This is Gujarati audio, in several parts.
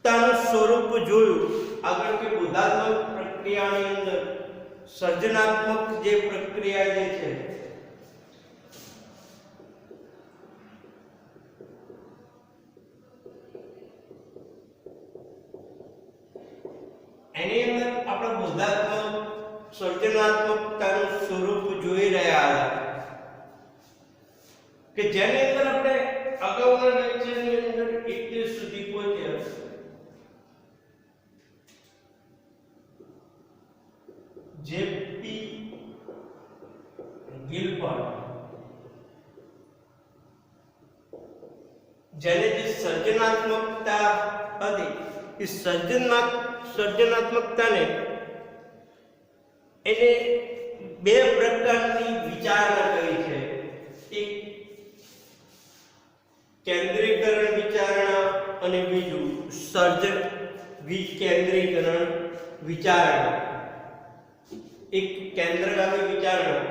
સ્વરૂપ જોયું. આગળ કે બોધાત્મક પ્રક્રિયાની અંદર સર્જનાત્મક જે પ્રક્રિયા જે છે એની અંદર આપણે બોધાત્મક સર્જનાત્મકતાનું સ્વરૂપ જોઈ રહ્યા હતા કે જેની અંદર આપણે અગાઉના લેક્ચરની અંદર એટલે સુધી પહોંચ્યા જેપી ગિલબર્ટ જેને જે સર્જનાત્મકતા હતી એ સર્જનાત્મકતાને એને બે પ્રકારની વિચારણા કરી છે. એક કેન્દ્રીકરણ વિચારણા અને બીજું સર્જન વિકેન્દ્રીકરણ વિચારણા. એક કેન્દ્રગામી વિચારણા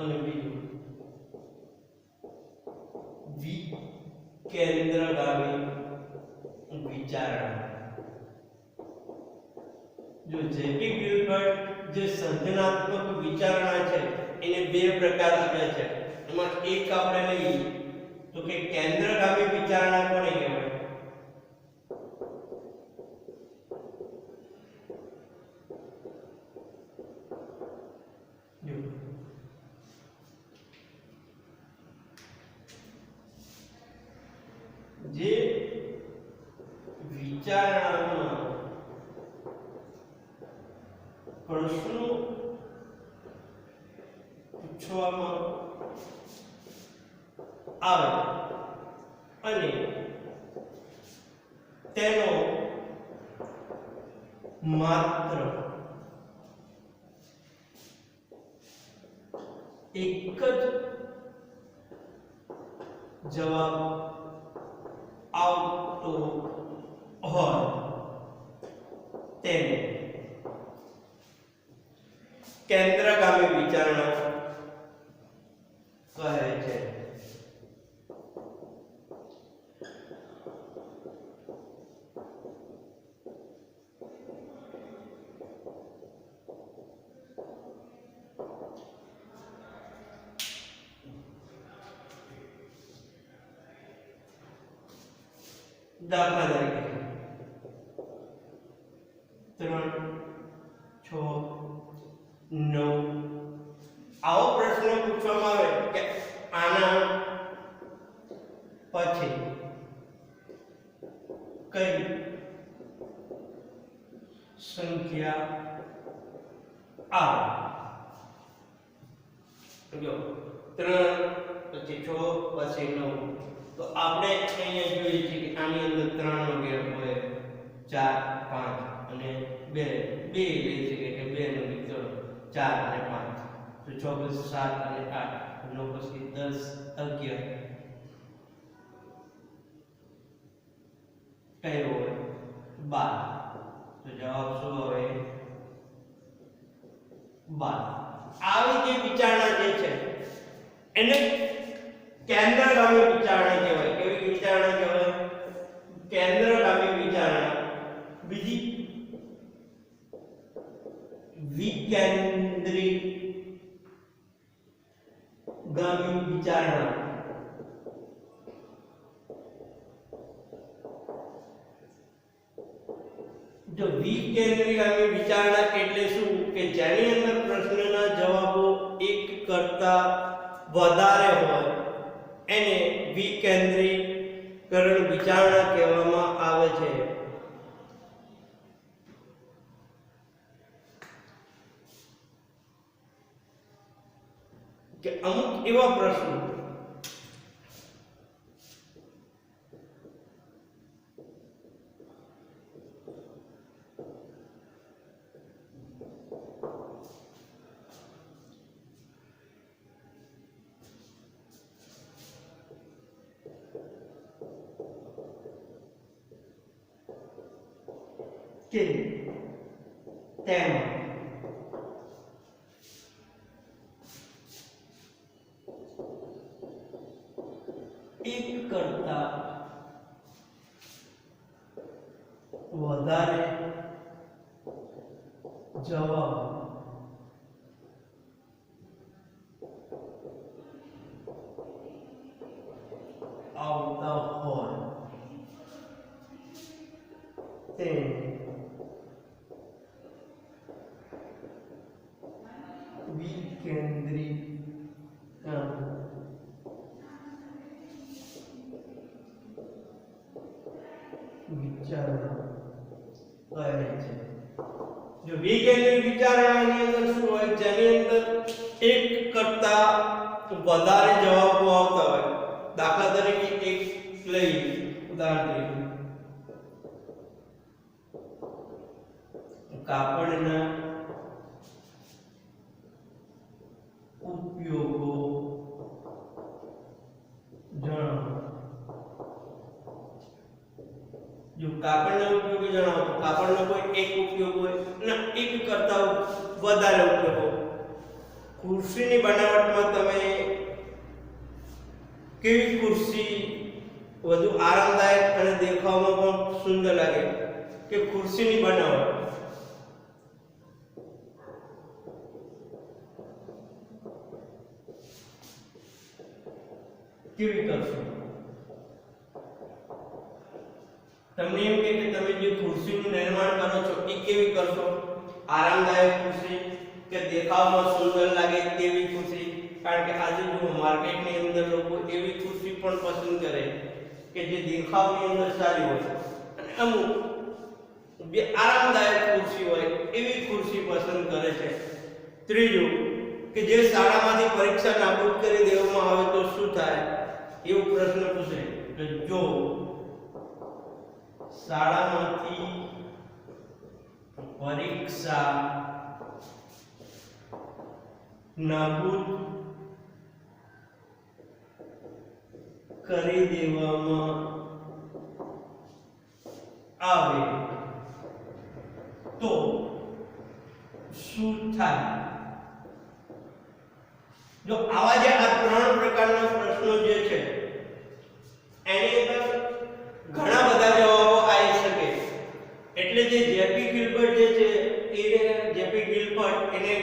અને બીજું વિકેન્દ્રગામી વિચારણા. જો જેપી ગિલબર્ટ જે સર્જનાત્મક વિચારણા છે એને બે પ્રકાર આપ્યા છે. એમાં એક આપણે લઈએ તો કે કેન્દ્રગામી વિચારણા કોને કહેવાય? જે વિચારણામાં પ્રશ્નો પૂછવામાં આવે અને તેનો માત્ર એક જ જવાબ આવતો હોય તેને કેન્દ્રગામી વિચારણા કહે છે. દાખલા તરીકે 3, 6, 9 આવો પ્રશ્ન પૂછવામાં આવે કે આના પછી કઈ સંખ્યા આવે? જો 3 પછી 6 પછી 9 તો આપણે અહીંયા જોઈએ છે કે આની અંદર 3 નો ગેપ હોય 4, 5 અને 2 લઈ શકે કે 2 નો ગેપ 4 અને 5 તો 6 પછી 7 અને 8 9 પછી 10 11 કયો હોય 12 તો જવાબ શું આવે? 12. આવી જે વિચારણા જે છે એને કેન્દ્રગામી વિચારણા કહેવાય. કેવી વિચારણા કહેવાય? કેન્દ્રગામી વિચારણા. બીજી વિકેન્દ્રીગામી વિચારણા. જો વિકેન્દ્રીગામી વિચારણા એટલે શું કે જેની અંદર પ્રશ્નના જવાબો એક કરતા વધારે હોય એને વિકેન્દ્રીકરણ વિચારણા કહેવામાં આવે છે. કે અમુક એવા પ્રશ્નો કે તેમાં એક કરતા વધારે જવાબ આવતા હોય તે વિકેન્દ્રીકરણ વિચારણા કહે છે। जो વિકેન્દ્રિત વિચારણાની અંદર શું હોય, જેની અંદર એક કરતા વધારે જવાબો આવતા હોય, દાખલા તરીકે એક લઈ ઉદાહરણ તરીકે કાપડના ઉપયોગો જણાવો। जो કાપડનો ઉપયોગ જણાવો તો કાપડનો કોઈ એક ઉપયોગ હોય અને એક કરતા વધારે ઉપયોગો। ખુરશીની બનાવટમાં તમે કેવી ખુરશી વધુ આરામદાયક અને દેખાવમાં પણ સુંદર લાગે કે ખુરશીની બનાવટ કેવી કરશો? તમને એમ કે તમે જે ખુરશીનું નિર્માણ કરો છો એ કેવી કરશો? આરામદાયક ખુરશી કે દેખાવમાં સુંદર લાગે તેવી ખુરશી? કારણ કે આજે જો માર્કેટની અંદર લોકો એવી ખુરશી પણ પસંદ કરે કે જે દેખાવની અંદર સારી હોય અને અમુક જે આરામદાયક ખુરશી હોય એવી ખુરશી પસંદ કરે છે। ત્રીજું કે જે શાળામાંથી પરીક્ષા નાબૂદ કરી દેવામાં આવે તો શું થાય એવો પ્રશ્ન પૂછે કે જો શાળામાંથી પરીક્ષા નાબૂદ કરી દેવામાં આવે તો શું થાય? જો આવા જે આ ત્રણ પ્રકારના પ્રશ્નો જે છે એની અંદર ઘણા બધા જવાબો આવી શકે। એટલે જે જેપી ગિલબર્ટ જે છે જેપી ગિલબર્ટ એને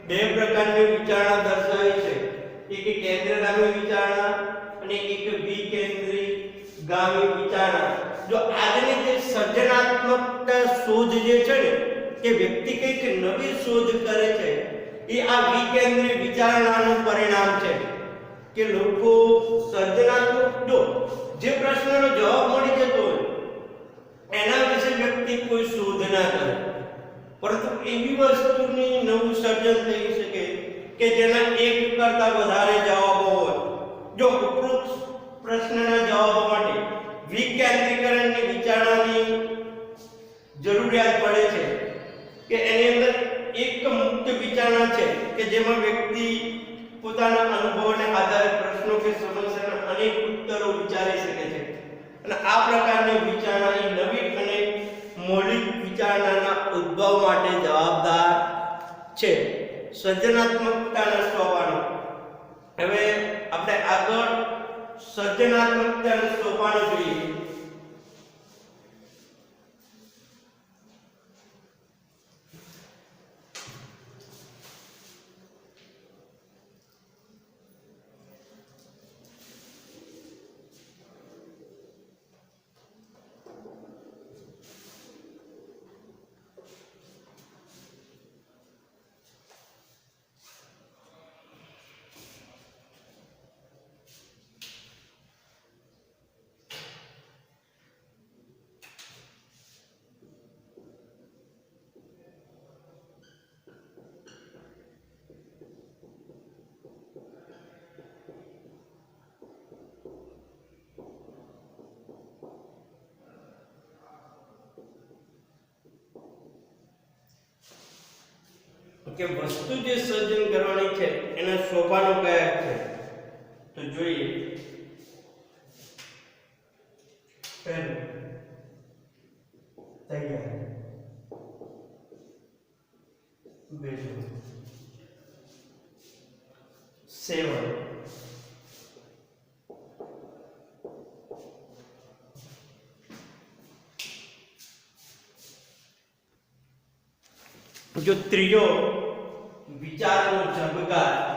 બે પ્રકારની વિચારણા દર્શાવી છે, એક કેન્દ્રગામી વિચારણા અને એક વિકેન્દ્રીગામી વિચારણા। જો આજની જે સર્જનાત્મકતા શોધ જે છે ને કે વ્યક્તિ કંઈક નવી શોધ કરે છે એ આ વિકેન્દ્રી વિચારણાનું પરિણામ છે કે લોકો સર્જનાત્મક જો જે પ્રશ્નનો જવાબ મળી જતો હોય એના વિશે વ્યક્તિ કોઈ શોધ ના કરે, પરંતુ એવી વસ્તુની નવું સર્જન થઈ શકે કે જેના એક કરતા વધારે જવાબો હોય। જો ઉપરોક્ત પ્રશ્નના જવાબો માટે વિકેન્દ્રીકરણની વિચારણાની જરૂરિયાત પડે છે કે એની અંદર એક મુક્ત વિચારણા છે કે જેમાં વ્યક્તિ પોતાના અનુભવોને આધારે પ્રશ્નો કે સમસ્યાના અનેક ઉત્તરો વિચારી શકે છે અને આ પ્રકારની વિચારણા એ નવી અને મૌલિક વિચારણાના ઉદ્ભવ માટે જવાબદાર છે। સર્જનાત્મકતાના સોપાનો। હવે આપણે આગળ સર્જનાત્મકતાના સોપાનો જોઈએ। કે વસ્તુ જે સર્જન કરવાની છે એના સોપાનો કયા છે તો જોઈએ। પહેલું તૈયાર, બીજું 7 जो ત્રીજો વિચારનો ઝબકાર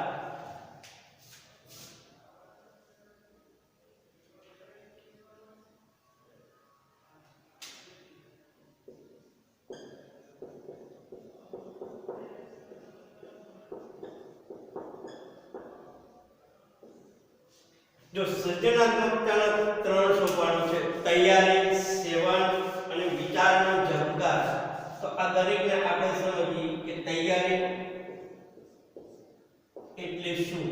जो સર્જનાત્મકતાના ત્રણ સોપાનો છે તૈયારી સેવન અને વિચારનો ઝબકાર તો આ દરેકને આપણે સમજીએ કે તૈયારી એટલે શું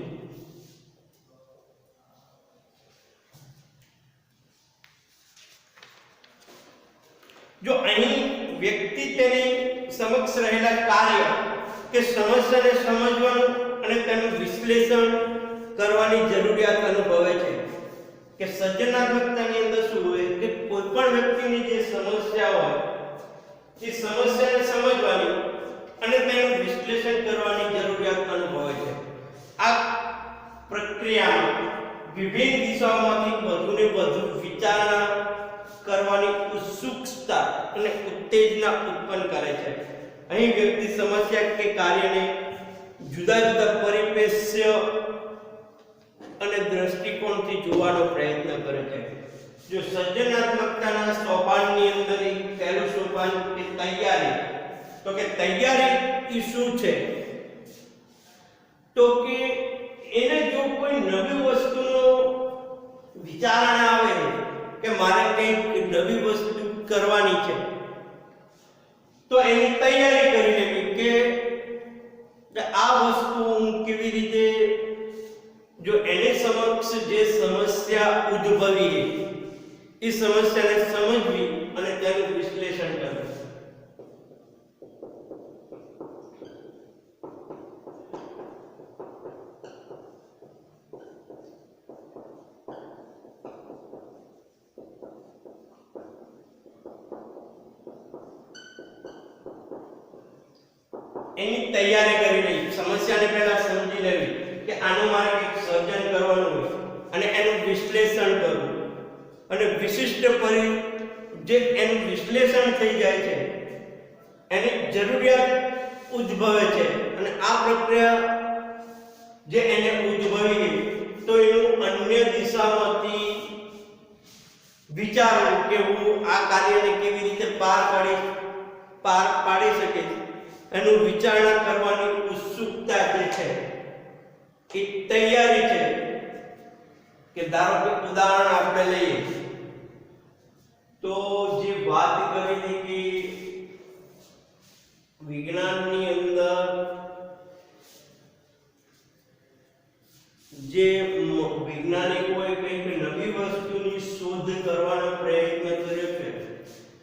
જો અહીં વ્યક્તિ તેની સમક્ષ રહેલા કાર્ય કે સમસ્યાને સમજવાનું અને તેનું વિશ્લેષણ કરવાની જરૂરિયાત અનુભવે છે કે સર્જનાત્મકતાની અંદર શું હોય કે કોઈ પણ વ્યક્તિની જે સમસ્યા હોય એ સમસ્યાને સમજવાની અને તેનું વિશ્લેષણ કરવાની જરૂરિયાત અનુભવે છે આ પ્રક્રિયામાં વિભિન્ન દિશાઓમાંથી વધુને વધુ વિચારણા કરવાની ઉત્સુકતા અને ઉત્તેજના ઉત્પન્ન કરે છે અહીં વ્યક્તિ સમસ્યા કે કાર્યને જુદા જુદા પરિપ્રેક્ષ્ય અને દ્રષ્ટિકોણથી જોવાનો પ્રયત્ન કરે છે જો સર્જનાત્મકતાના સોપાનની અંદર એક પહેલું સોપાન કે તૈયારી તો કે તૈયારી એ શું છે તો કે એને જો કોઈ નવી વસ્તુનો વિચારણા આવે કે મારે કંઈક નવી વસ્તુ કરવાની છે તો એની તૈયારી કરી લેવી કે આ વસ્તુ હું કેવી રીતે जो एने समक्ष जे समस्या उद्भवी है इस समस्या ने समझवी અને તેનું વિશ્લેષણ કરવું એની તૈયારી કરી લેવી સમસ્યાને પહેલા સમજી લેવી કે આનું મારે એક સર્જન કરવાનું હોય અને એનું વિશ્લેષણ કરવું અને વિશિષ્ટ જે એનું વિશ્લેષણ થઈ જાય છે એની જરૂરિયાત ઉદ્ભવે છે અને આ પ્રક્રિયા જે એને ઉદ્ભવી ગઈ તો એનું અન્ય દિશામાંથી વિચારવું કે હું આ કાર્યને કેવી રીતે પાર પાડી શકે એનું વિચારણા કરવાની ઉત્સુકતા જે છે એ તૈયારી છે કે ધારો કે ઉદાહરણ આપણે લઈએ તો જે વાત કરી કે વિજ્ઞાનની અંદર જે વૈજ્ઞાનિકોએ કંઈક નવી વસ્તુની શોધ કરવાનો પ્રયત્ન કર્યો છે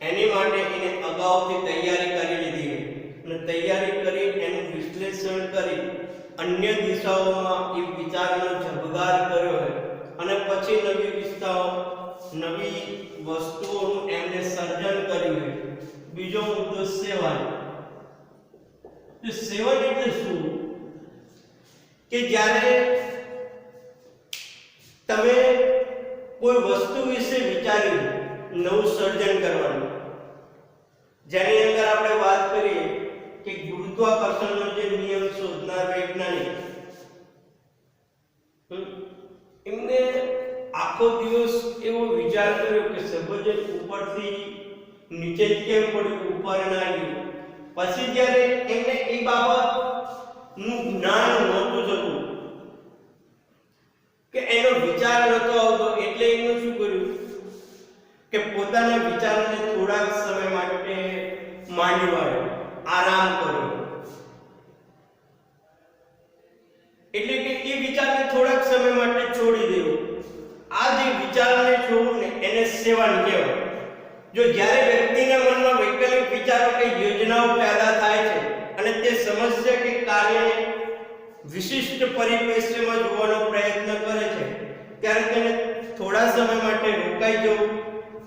એની માટે એને અગાઉથી તૈયારી કરી લીધી અને તૈયારી કરી એનું વિશ્લેષણ કરી अन्य दिशाओं में विचारનો ઝબકાર કર્યો है અને પછી નવી વિસ્તાઓ નવી વસ્તુઓનું એમને સર્જન કર્યું है બીજો મુદ્દો સેવન તો સેવન એટલે શું કે જ્યારે તમે કોઈ વસ્તુ વિશે વિચાર્યું નવું સર્જન કરવાનું જેની અંદર આપણે વાત કરીએ કે ગુરુત્વાકર્ષણનો જે નિયમ શોધનાર વૈજ્ઞાનિક એમને આખો દિવસ એવો વિચાર કર્યો કે સબજન ઉપરથી નીચે કેમ પડ્યું ઉપર ના ગયું પછી જ્યારે એમને એ બાબતનું જ્ઞાન નહોતું થતું કે એનો વિચાર નહોતો આવતો એટલે એમણે શું કર્યું કે પોતાના વિચારોને થોડાક સમય માટે માંડી વાળ્યો आराम करो એટલે કે એ વિચારને થોડાક સમય માટે છોડી દેવો આ જે વિચારને છોડને એને સેવન કહેવાય જો જ્યારે વ્યક્તિના મનમાં વૈકલ્પિક વિચારો કે યોજનાઓ પેદા થાય છે અને તે સમસ્યા કે કાર્યને વિશિષ્ટ પરિપ્રેક્ષ્યમાં જોવાનો પ્રયત્ન કરે છે ત્યારે તેને થોડા સમય માટે રોકાઈ જવું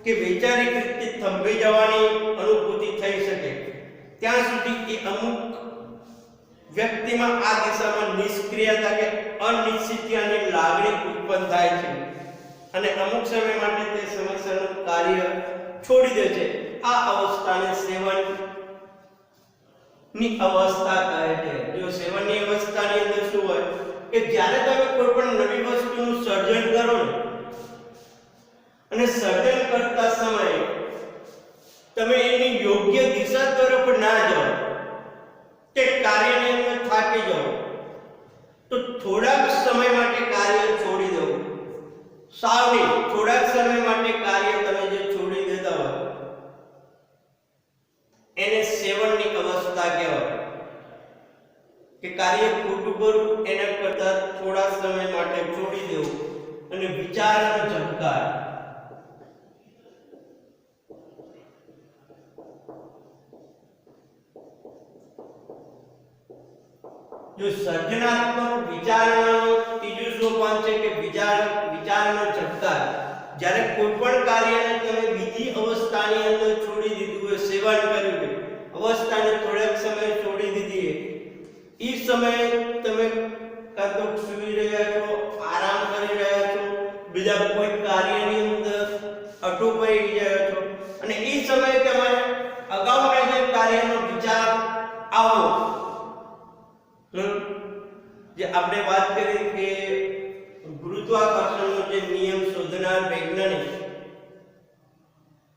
કે વૈચારિક રીતે થંભી જવાની અનુભૂતિ થઈ શકે ત્યાં સુધી એ અમુક વ્યક્તિમાં આ દિશામાં નિષ્ક્રિયતા કે અનિશ્ચિતતાની લાગણી ઉત્પન્ન થાય છે અને અમુક સમય માટે તે સમસ્યાનું કાર્ય છોડી દે છે. આ અવસ્થાને સેવનની અવસ્થા કહે છે. જો સેવનની અવસ્થાની અંદર શું હોય કે જ્યારે તમે કોઈ પણ નવી વસ્તુનું સર્જન કરો ને અને સર્જન કરતા સમયે તમે એની યોગ્ય દિશા તરફ ના જાઓ, તે કાર્યની અંદર થાકી જાઓ, તો થોડાક સમય માટે કાર્ય છોડી દો. સાવ નહીં, થોડાક સમય માટે કાર્ય તમે જે છોડી દેતા હોય એને સેવનની અવસ્થા કહેવાય. કે કાર્ય ખોટું કરું એના કરતા થોડા સમય માટે છોડી દેવું અને વિચારનો ઝબકાર. જો સર્જનાત્મક વિચારણાનું ત્રીજું સોપાન છે કે વિચારનો ઝબકાર. જ્યારે કોઈ પણ કાર્યને તમે બીજી અવસ્થાની અંદર છોડી દીધું હોય, સેવન કર્યું હોય, અવસ્થાને થોડાક સમય છોડી દીધી હોય, એ સમયે તમે કાં તો સૂઈ રહ્યા છો, આરામ કરી રહ્યા છો, બીજા કોઈ કાર્યની અંદર અટોપાઈ ગયા છો અને એ સમયે તમારે અગાઉના જે કાર્યનો વિચાર આવો. જે આપણે વાત કરી કે ગુરુત્વાકર્ષણનો જે નિયમ શોધનાર વૈજ્ઞાનિક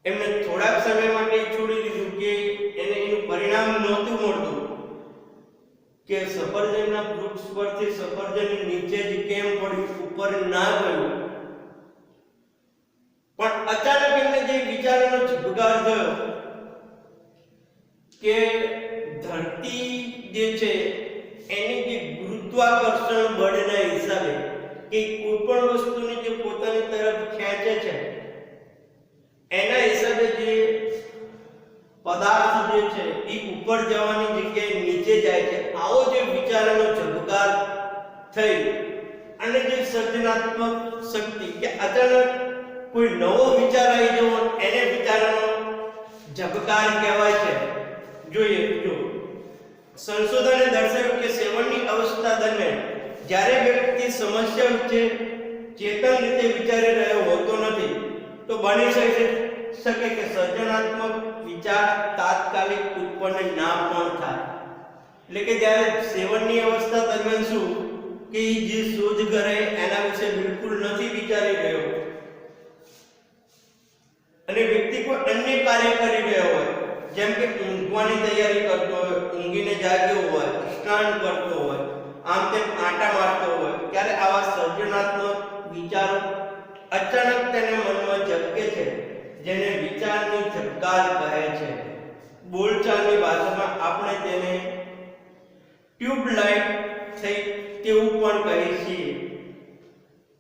એમને થોડાક સમય માટે છોડી દીધું કે એને એનું પરિણામ નહોતું મળતું કે સફરજનના વૃક્ષ પરથી સફરજન નીચે જ કેમ પડ્યું, ઉપર ના ગયું. પણ અચાનક એમને જે વિચારનો ઝબકાર થયો કે ધરતી જે છે એની જે ગુરુત્વાકર્ષણ બળના હિસાબે કે કોઈ પણ વસ્તુને જે પોતાની તરફ ખેંચે છે એના હિસાબે જે પદાર્થ જે છે એ ઉપર જવાની જગ્યાએ નીચે જાય છે. આવો જે વિચારનો ઝબકાર થઈ અને જે સર્જનાત્મક શક્તિ કે અચાનક કોઈ નવો વિચાર આવી જવો એને વિચારનો ઝબકાર કહેવાય છે. જોઈએ જો સંશોધને દર્શાવ્યું કે સેવનની અવસ્થા દરમિયાન જ્યારે વ્યક્તિ સમસ્યા વિશે ચેતન રીતે વિચારી રહ્યો હોતો નથી તો બની શકે કે સર્જનાત્મક વિચાર તાત્કાલિક ઉત્પન્ન ના પણ થાય. એટલે કે જ્યારે સેવનની અવસ્થા દરમિયાન શું કે જે શોધ કરે એના વિશે બિલકુલ નથી વિચારી રહ્યો અને વ્યક્તિ કોઈ અન્ય કાર્ય કરી રહ્યો હોય, જેમ કે ઊંઘવાની તૈયારી કરતો હોય, ઊંઘીને જાગ્યો હોય, સ્નાન કરતો હોય, આમ તેમ આંટા મારતો હોય, ત્યારે આવા સર્જનાત્મક વિચારો અચાનક તેના મનમાં ઝબકે છે, જેને વિચારની ઝબકાર કહે છે. બોલચાલની ભાષામાં આપણે તેને ટ્યુબલાઇટ થઈ તેવું પણ કહીએ છીએ.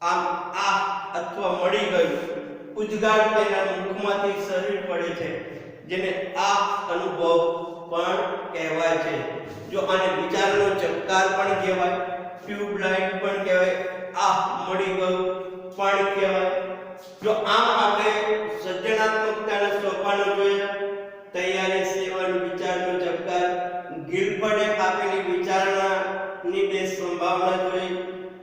આમ આ અથવા મળી ગયું ઉદ્ગાર તેના મુખમાંથી શરીર પડે છે, જેને આ અનુભવ પણ કહેવાય છે. જો આને વિચારનો ઝબકાર પણ કહેવાય, ટ્યુબલાઇટ પણ કહેવાય, આ મળી ગયું પણ કહેવાય. જો આમ આપણે સર્જનાત્મકતાના સોપાનો જોયા, તૈયારી, સેવન, વિચારનો ઝબકાર, ગિલફર્ડે આપેલી વિચારણાની બે સંભાવના જોઈ,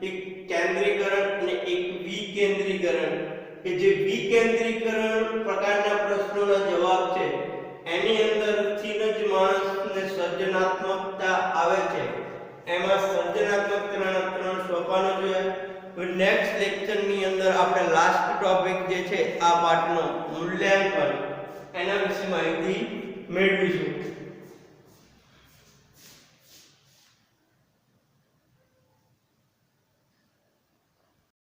એક કેન્દ્રીકરણ અને એક વિકેન્દ્રીકરણ. કે જે વિકેન્દ્રીકરણ પ્રકારના પ્રશ્નોના જવાબ છે એની અંદરથી જ માણસને સર્જનાત્મકતા આવે છે. એમાં સર્જનાત્મકતાના 3 સોપાનો જોયા. નેક્સ્ટ લેક્ચરની અંદર આપણે લાસ્ટ ટોપિક જે છે આ પાઠનો મૂલ્યાંકન એના વિશે માહિતી મેળવીશું.